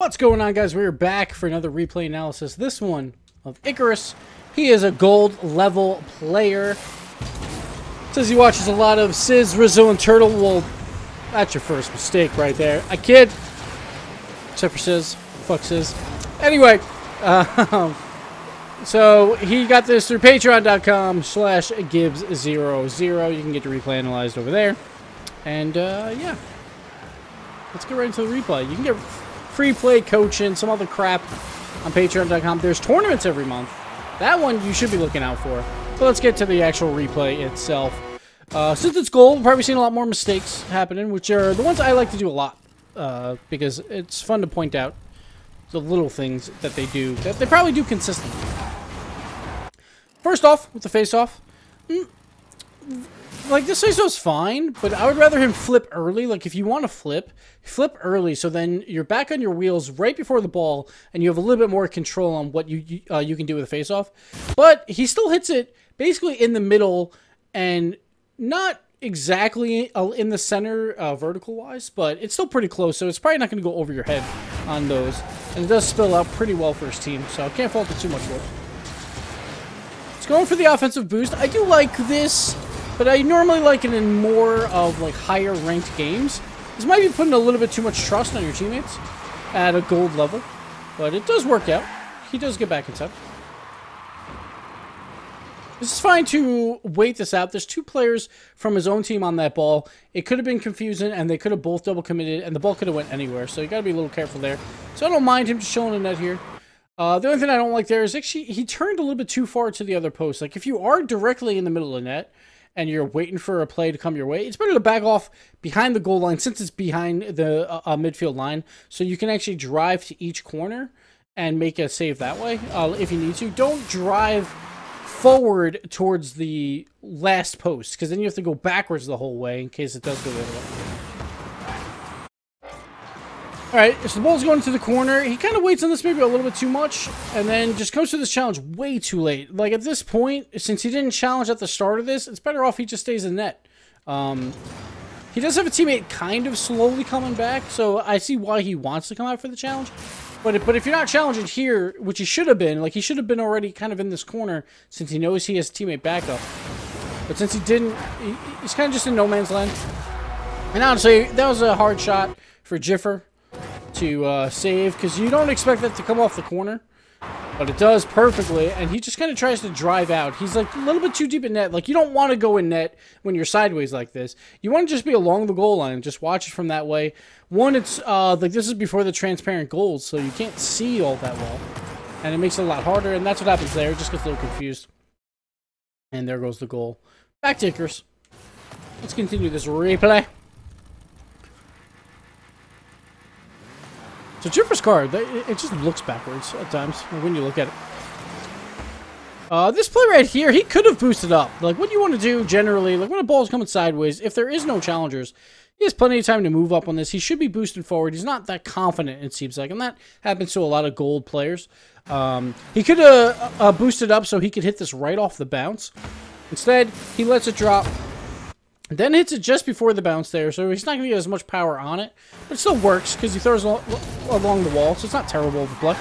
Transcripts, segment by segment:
What's going on, guys? We're back for another replay analysis. This one of Icarus. He is a gold level player. Says he watches a lot of Sizz, Rizzo, and Turtle. Well, that's your first mistake right there. I kid. Except for Sizz. Fuck Sizz. Anyway, so he got this through patreon.com/Gibbs00. You can get your replay analyzed over there. And, yeah. Let's get right into the replay. You can get free play coaching, some other crap on patreon.com. There's tournaments every month. That one you should be looking out for. But let's get to the actual replay itself. Since it's gold, we've probably seen a lot more mistakes happening, which are the ones I like to do a lot. Because it's fun to point out the little things that they do, that they probably do consistently. First off, with the face-off. Like, this face-off's fine, but I would rather him flip early. Like, if you want to flip early, so then you're back on your wheels right before the ball, and you have a little bit more control on what you can do with a face-off. But he still hits it basically in the middle, and not exactly in the center vertical-wise, but it's still pretty close, so it's probably not going to go over your head on those. And it does spill out pretty well for his team, so I can't fault it too much for it. It's going for the offensive boost. I do like this, but I normally like it in more of, like, higher ranked games. This might be putting a little bit too much trust on your teammates at a gold level, but it does work out. He does get back inside. This is fine to wait this out. There's two players from his own team on that ball. It could have been confusing, and they could have both double committed, and the ball could have went anywhere, so you got to be a little careful there. So I don't mind him just showing a net here. The only thing I don't like there is actually he turned a little bit too far to the other post. Like, if you are directly in the middle of the net, and you're waiting for a play to come your way, it's better to back off behind the goal line since it's behind the midfield line, so you can actually drive to each corner and make a save that way if you need to. Don't drive forward towards the last post, because then you have to go backwards the whole way in case it does go the other way. Alright, so the ball's going to the corner. He kind of waits on this maybe a little bit too much, and then just comes to this challenge way too late. Like, at this point, since he didn't challenge at the start of this, it's better off he just stays in net. He does have a teammate kind of slowly coming back, so I see why he wants to come out for the challenge. But if you're not challenging here, which he should have been, like, he should have been already kind of in this corner since he knows he has teammate backup. But since he didn't, he's kind of just in no man's land. And honestly, that was a hard shot for Jiffer to save, because you don't expect that to come off the corner, but it does perfectly, and he just kind of tries to drive out. He's like a little bit too deep in net. Like, you don't want to go in net when you're sideways like this. You want to just be along the goal line and just watch it from that way. One, it's like, this is before the transparent goals, so you can't see all that well, and it makes it a lot harder, and that's what happens there. It just gets a little confused, and there goes the goal. Back to Icarus. Let's continue this replay. So Jiffer's card, it just looks backwards at times when you look at it. This play right here, he could have boosted up. Like, what you want to do generally, like when a ball's coming sideways, if there is no challengers, he has plenty of time to move up on this. He should be boosted forward. He's not that confident, it seems like, and that happens to a lot of gold players. He could have boosted up so he could hit this right off the bounce. Instead, he lets it drop. Then hits it just before the bounce there, so he's not going to get as much power on it. But it still works, because he throws along the wall, so it's not terrible of a play.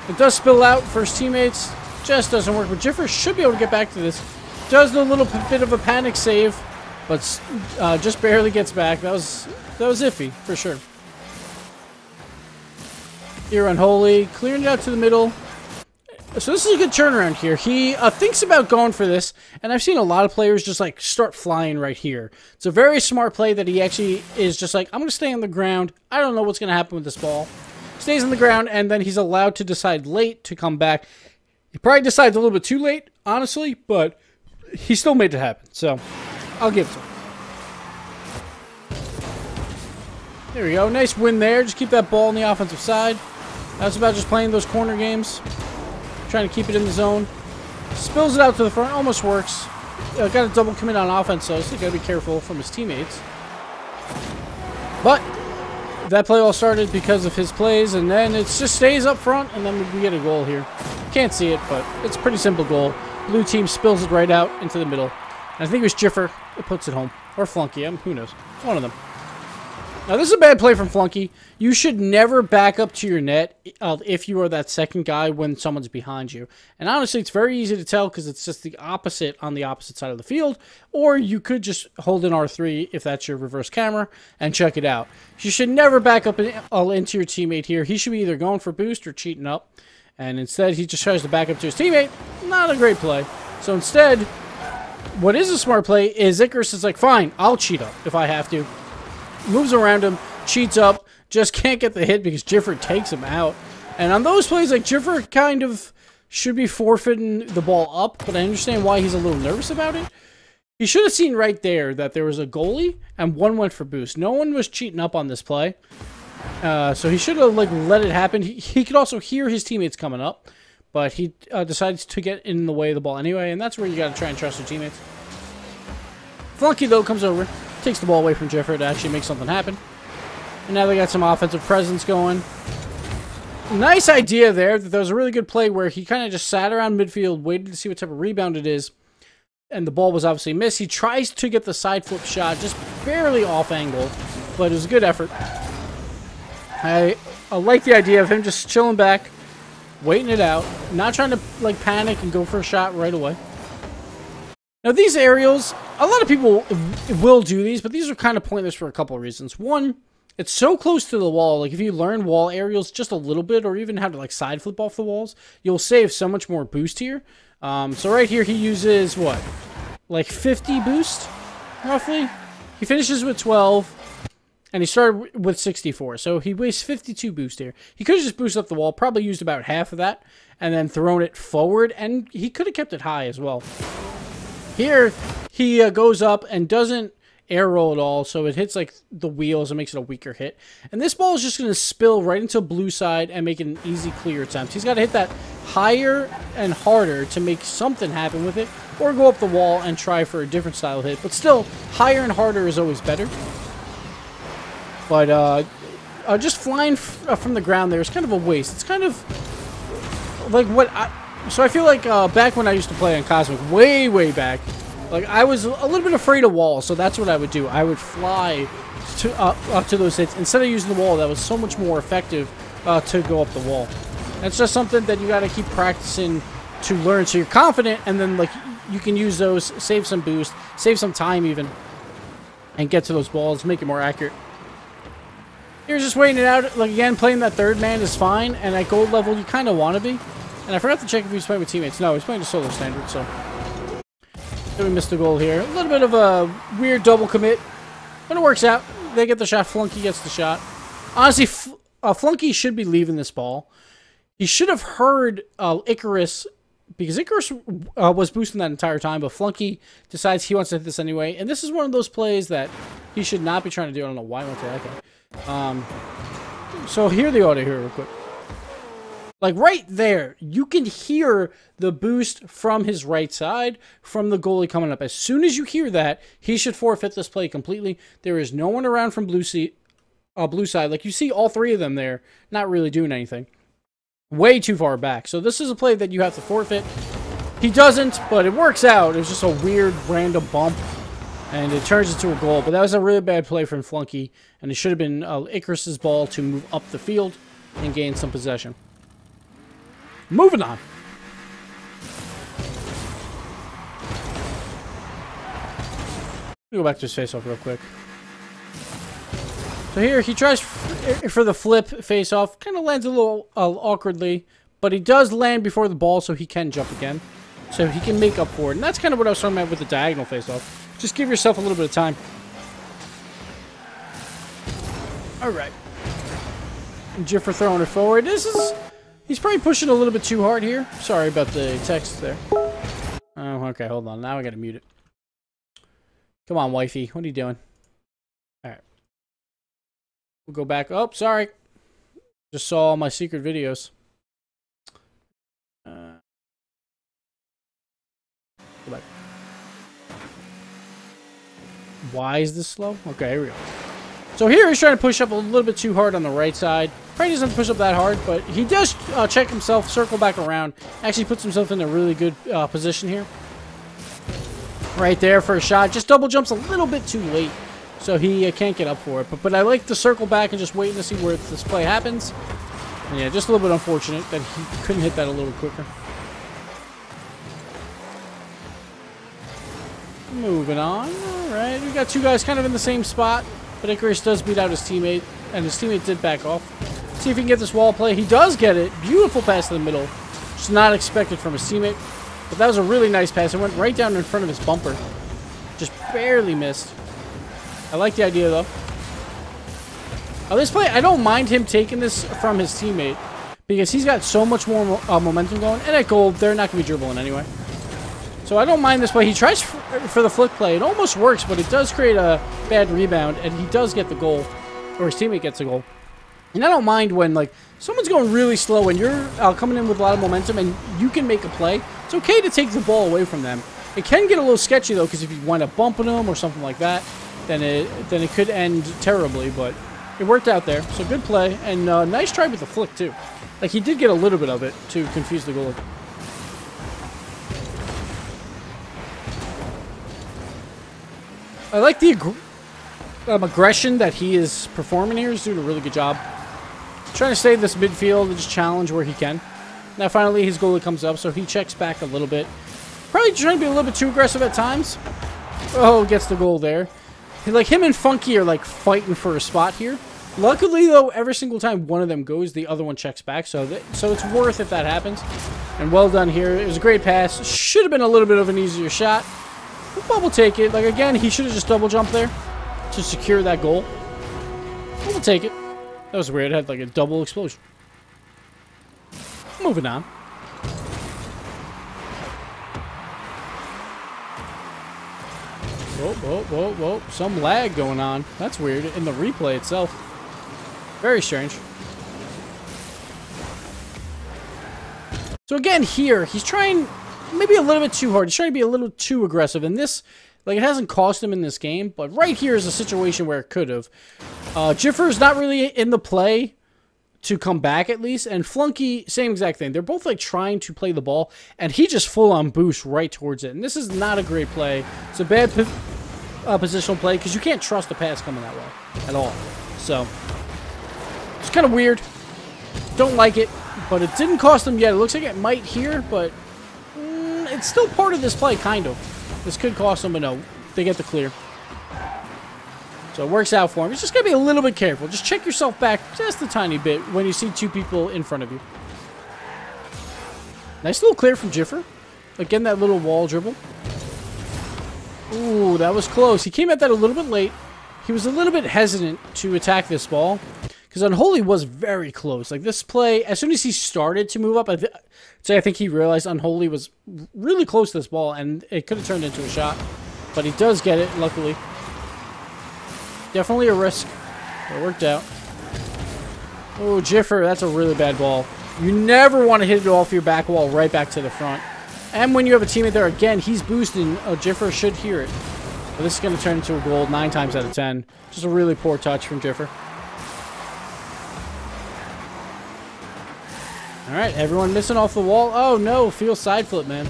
It does spill out for his teammates. Just doesn't work, but Jiffer should be able to get back to this. Does a little bit of a panic save, but just barely gets back. That was iffy, for sure. Here, Unholy, clearing it out to the middle. So this is a good turnaround here. He thinks about going for this, and I've seen a lot of players just, like, start flying right here. It's a very smart play that he actually is just like, I'm going to stay on the ground. I don't know what's going to happen with this ball. Stays on the ground, and then he's allowed to decide late to come back. He probably decides a little bit too late, honestly, but he still made it happen. So, I'll give it to him. There we go. Nice win there. Just keep that ball on the offensive side. That's about just playing those corner games. Trying to keep it in the zone. Spills it out to the front. Almost works. Got a double commit on offense, so got to be careful from his teammates. But that play all started because of his plays, and then it just stays up front, and then we get a goal here. Can't see it, but it's a pretty simple goal. Blue team spills it right out into the middle. And I think it was Jiffer that puts it home. Or Flunky. Who knows? It's one of them. Now, this is a bad play from Flunky. You should never back up to your net if you are that second guy when someone's behind you. And honestly, it's very easy to tell because it's just the opposite on the opposite side of the field. Or you could just hold an R3 if that's your reverse camera and check it out. You should never back up into your teammate here. He should be either going for boost or cheating up. And instead, he just tries to back up to his teammate. Not a great play. So instead, what is a smart play is Icarus is like, fine, I'll cheat up if I have to. Moves around him, cheats up, just can't get the hit because Gifford takes him out. And on those plays, like, Gifford kind of should be forfeiting the ball up, but I understand why he's a little nervous about it. He should have seen right there that there was a goalie and one went for boost. No one was cheating up on this play. So he should have, like, let it happen. He could also hear his teammates coming up, but he decides to get in the way of the ball anyway, and that's where you got to try and trust your teammates. Flunky, though, comes over. Takes the ball away from Gifford to actually make something happen. And now they got some offensive presence going. Nice idea there. That was a really good play where he kind of just sat around midfield, waited to see what type of rebound it is. And the ball was obviously missed. He tries to get the side flip shot, just barely off angle. But it was a good effort. I like the idea of him just chilling back, waiting it out. Not trying to, like, panic and go for a shot right away. Now, these aerials, a lot of people will do these, but these are kind of pointless for a couple of reasons. One, it's so close to the wall. Like, if you learn wall aerials just a little bit, or even how to, like, side flip off the walls, you'll save so much more boost here. So right here, he uses, what, like 50 boost, roughly? He finishes with 12, and he started with 64. So he wastes 52 boost here. He could have just boosted up the wall, probably used about half of that, and then thrown it forward, and he could have kept it high as well. Here, he goes up and doesn't air roll at all, so it hits like the wheels and makes it a weaker hit. And this ball is just going to spill right into blue side and make it an easy clear attempt. He's got to hit that higher and harder to make something happen with it, or go up the wall and try for a different style hit. But still, higher and harder is always better. But just flying from the ground there is kind of a waste. It's kind of like what So I feel like back when I used to play on Cosmic, way back, like I was a little bit afraid of walls, so that's what I would do. I would fly up to those hits instead of using the wall. That was so much more effective to go up the wall. That's just something that you got to keep practicing to learn, so you're confident, and then like you can use those, save some boost, save some time even, and get to those balls, make it more accurate. You're just waiting it out. Like again, playing that third man is fine, and at gold level you kind of want to be. And I forgot to check if he was playing with teammates. No, he's playing the solo standard, so. We missed the goal here. A little bit of a weird double commit, but it works out. They get the shot. Flunky gets the shot. Honestly, Flunky should be leaving this ball. He should have heard Icarus, because Icarus was boosting that entire time, but Flunky decides he wants to hit this anyway. And this is one of those plays that he should not be trying to do. I don't know why I went to that guy. So hear the audio here real quick. Like right there, you can hear the boost from his right side, from the goalie coming up. As soon as you hear that, he should forfeit this play completely. There is no one around from blue side. Like you see all three of them there, not really doing anything. Way too far back. So this is a play that you have to forfeit. He doesn't, but it works out. It was just a weird random bump, and it turns into a goal. But that was a really bad play from Flunky, and it should have been Icarus's ball to move up the field and gain some possession. Moving on. Let me go back to his face-off real quick. So here, he tries for the flip face-off. Kind of lands a little awkwardly, but he does land before the ball, so he can jump again. So he can make up for it. And that's kind of what I was talking about with the diagonal face-off. Just give yourself a little bit of time. All right. Gifford throwing it forward. This is... He's probably pushing a little bit too hard here. Sorry about the text there. Oh, okay, hold on. Now I gotta mute it. Come on, wifey. What are you doing? Alright. We'll go back. Oh, sorry. Just saw all my secret videos. Go back. Why is this slow? Okay, here we go. So here he's trying to push up a little bit too hard on the right side. Probably doesn't push up that hard, but he does check himself, circle back around. Actually puts himself in a really good position here. Right there for a shot. Just double jumps a little bit too late. so he can't get up for it. But I like to circle back and just waiting to see where this play happens. And yeah, just a little bit unfortunate that he couldn't hit that a little quicker. Moving on. All right, we got two guys kind of in the same spot, but Icarus does beat out his teammate, and his teammate did back off. See if he can get this wall play. He does get it. Beautiful pass to the middle. Just not expected from his teammate. But that was a really nice pass. It went right down in front of his bumper. Just barely missed. I like the idea, though. This play, I don't mind him taking this from his teammate because he's got so much more momentum going. And at goal, they're not going to be dribbling anyway. So I don't mind this play. He tries for the flick play. It almost works, but it does create a bad rebound, and he does get the goal, or his teammate gets the goal. And I don't mind when, like, someone's going really slow and you're coming in with a lot of momentum and you can make a play. It's okay to take the ball away from them. It can get a little sketchy, though, because if you wind up bumping them or something like that, then it could end terribly, but it worked out there. So good play, and nice try with the flick, too. Like, he did get a little bit of it to confuse the goalie. I like the aggression that he is performing here. He's doing a really good job. Trying to stay in this midfield and just challenge where he can. Now, finally, his goalie comes up, so he checks back a little bit. Probably trying to be a little bit too aggressive at times. Oh, gets the goal there. Like, him and Funky are, like, fighting for a spot here. Luckily, though, every single time one of them goes, the other one checks back. So it's worth if that happens. And well done here. It was a great pass. Should have been a little bit of an easier shot. But we'll take it. Like, again, he should have just double jumped there to secure that goal. But we'll take it. That was weird. It had, like, a double explosion. Moving on. Whoa, whoa, whoa, whoa. Some lag going on. That's weird. In the replay itself. Very strange. So again, here, he's trying maybe a little bit too hard. He's trying to be a little too aggressive. And this, like, it hasn't cost him in this game. But right here is a situation where it could have. Jiffer's not really in the play to come back, at least. And Flunky, same exact thing. They're both, like, trying to play the ball. And he just full-on boosts right towards it. And this is not a great play. It's a bad positional play because you can't trust the pass coming that way at all. So, it's kind of weird. Don't like it. But it didn't cost them yet. It looks like it might here, but it's still part of this play, kind of. This could cost them, but no. They get the clear. So it works out for him. It's just got to be a little bit careful. Just check yourself back just a tiny bit when you see two people in front of you. Nice little clear from Jiffer. Again, that little wall dribble. Ooh, that was close. He came at that a little bit late. He was a little bit hesitant to attack this ball. Because Unholy was very close. Like, this play, as soon as he started to move up, I think he realized Unholy was really close to this ball, and it could have turned into a shot. But he does get it, luckily. Definitely a risk. It worked out. Oh, Jiffer, that's a really bad ball. You never want to hit it off your back wall right back to the front. And when you have a teammate there, again, he's boosting. Jiffer should hear it. But this is going to turn into a goal 9 times out of 10. Just a really poor touch from Jiffer. Alright, everyone missing off the wall. Oh no, feels side flip, man.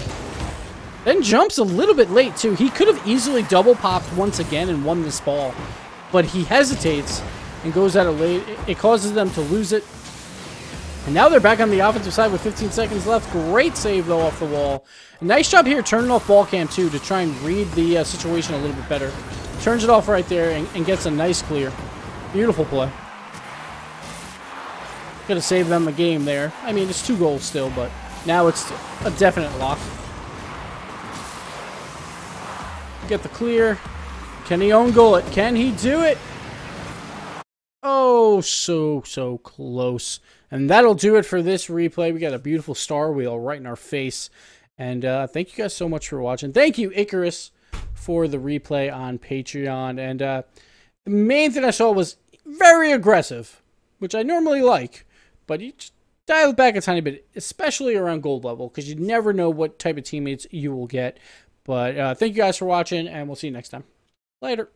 Then jumps a little bit late, too. He could have easily double popped once again and won this ball. But he hesitates and goes at it late. It causes them to lose it. And now they're back on the offensive side with 15 seconds left. Great save, though, off the wall. Nice job here turning off ball cam, too, to try and read the situation a little bit better. Turns it off right there and gets a nice clear. Beautiful play. Could have saved them a game there. I mean, it's 2 goals still, but now it's a definite lock. Get the clear. Can he own goal it? Can he do it? Oh, so close. And that'll do it for this replay. We got a beautiful star wheel right in our face. And thank you guys so much for watching. Thank you, Icarus, for the replay on Patreon. And the main thing I saw was very aggressive, which I normally like. But you just dial it back a tiny bit, especially around gold level, because you never know what type of teammates you will get. But thank you guys for watching, and we'll see you next time. Later.